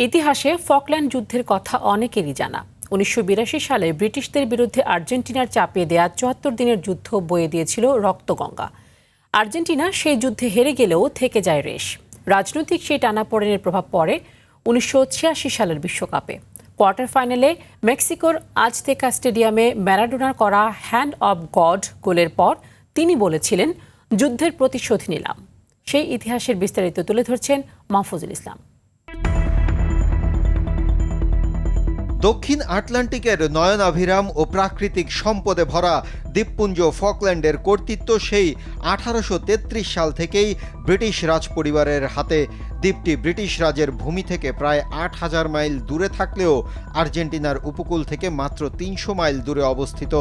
ইতিহাসে ফকল্যান্ড যুদ্ধের কথা অনেকেরই জানা। ১৯৮২ সালে ব্রিটিশদের বিরুদ্ধে আর্জেন্টিনার চাপিয়ে দেয়া ৭৪ দিনের যুদ্ধ বয়ে দিয়েছিল রক্তগঙ্গা। আর্জেন্টিনা সেই যুদ্ধে হেরে গেলেও থেকে যায় রেশ। রাজনৈতিক সেই টানাপোড়েনের প্রভাব পড়ে ১৯৮৬ সালের বিশ্বকাপে। কোয়ার্টার ফাইনালে মেক্সিকোর আজতেকা স্টেডিয়ামে ম্যারাডোনার করা হ্যান্ড অব গড গোলের পর তিনি বলেছিলেন, যুদ্ধের প্রতিশোধ নিলাম। সেই ইতিহাসের বিস্তারিত তুলে ধরছেন মাহফুজুল ইসলাম। দক্ষিণ আটলান্টিকের নয়নাভিরাম ও প্রাকৃতিক সম্পদে ভরা দ্বীপপুঞ্জ ফকল্যান্ডের কর্তৃত্ব সেই ১৮৩৩ সাল থেকেই ব্রিটিশ রাজ পরিবারের হাতে। দ্বীপটি ব্রিটিশ রাজের ভূমি থেকে প্রায় ৮,০০০ মাইল দূরে থাকলেও আর্জেন্টিনার উপকূল থেকে মাত্র ৩০০ মাইল দূরে অবস্থিত।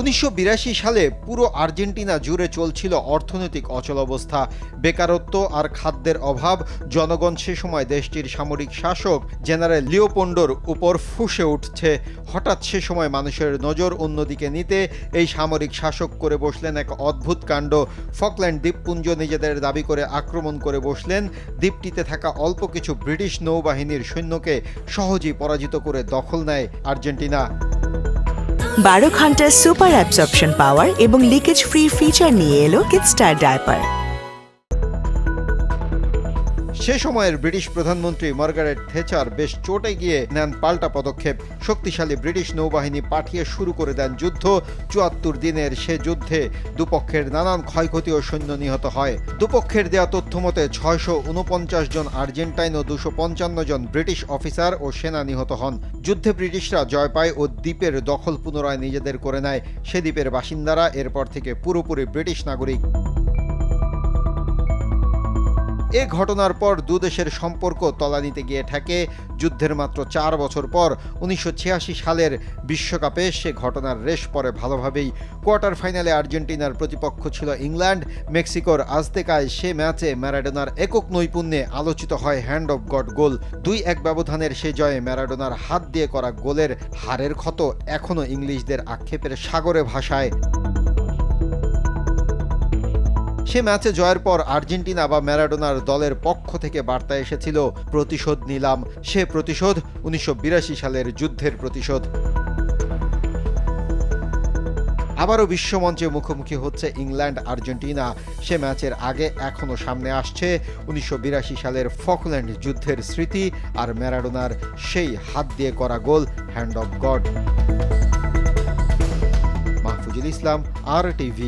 ১৯৮২ সালে পুরো আর্জেন্টিনা জুড়ে চলছিল অর্থনৈতিক অচলাবস্থা, বেকারত্ব আর খাদ্যের অভাব। জনগণ সে সময় দেশটির সামরিক শাসক জেনারেল লিওপোল্ডোর উপর ফুঁসে উঠছে। হঠাৎ সে সময় মানুষের নজর অন্যদিকে নিতে এই সামরিক শাসক করে বসলেন এক অদ্ভুত কাণ্ড। ফকল্যান্ড দ্বীপপুঞ্জ নিজেদের দাবি করে আক্রমণ করে বসলেন। দ্বীপটিতে থাকা অল্প কিছু ব্রিটিশ নৌবাহিনীর সৈন্যকে সহজেই পরাজিত করে দখল নেয় আর্জেন্টিনা। 12 ঘন্টার সুপার অ্যাবজর্পশন পাওয়ার এবং লিকেজ ফ্রি ফিচার নিয়ে এলো কিডস্টার ডায়াপার। সে সময়ের ব্রিটিশ প্রধানমন্ত্রী মার্গারেট থেচার বেশ চটে গিয়ে নেন পাল্টা পদক্ষেপ। শক্তিশালী ব্রিটিশ নৌবাহিনী পাঠিয়ে শুরু করে দেন যুদ্ধ। ৭৪ দিনের সে যুদ্ধে দুপক্ষের নানান ক্ষয়ক্ষতি ও সৈন্য নিহত হয়। দুপক্ষের দেয়া তথ্য মতে ৬৪৯ জন আর্জেন্টাইন ও ২৫৫ জন ব্রিটিশ অফিসার ও সেনা নিহত হন। যুদ্ধে ব্রিটিশরা জয় পায় ও দ্বীপের দখল পুনরায় নিজেদের করে নেয়। সে দ্বীপের বাসিন্দারা এরপর থেকে পুরোপুরি ব্রিটিশ নাগরিক। এ ঘটনার পর দুদেশের সম্পর্ক তলানিতে গিয়ে ঠেকে। যুদ্ধের মাত্র ৪ বছর পর ১৯৮৬ সালের বিশ্বকাপে সে ঘটনার রেশ পড়ে ভালোভাবেই। কোয়ার্টার ফাইনালে আর্জেন্টিনার প্রতিপক্ষ ছিল ইংল্যান্ড। মেক্সিকোর আজতেকায় সে ম্যাচে ম্যারাডোনার একক নৈপুণ্যে আলোচিত হয় হ্যান্ড অব গড গোল। ২-১ ব্যবধানের সে জয়ে ম্যারাডোনার হাত দিয়ে করা গোলের হারের ক্ষত এখনও ইংলিশদের আক্ষেপের সাগরে ভাসায়। সে ম্যাচে জয়ের পর আর্জেন্টিনা বা ম্যারাডোনার দলের পক্ষ থেকে বার্তা এসেছিল, প্রতিশোধ নিলাম। সে প্রতিশোধ ১৯৮২ সালের যুদ্ধের প্রতিশোধ। আবারও বিশ্বমঞ্চে মুখোমুখি হচ্ছে ইংল্যান্ড আর্জেন্টিনা। সে ম্যাচের আগে এখনও সামনে আসছে ১৯৮২ সালের ফকল্যান্ড যুদ্ধের স্মৃতি আর ম্যারাডোনার সেই হাত দিয়ে করা গোল hand of God. Mahfuzul Islam, RTV।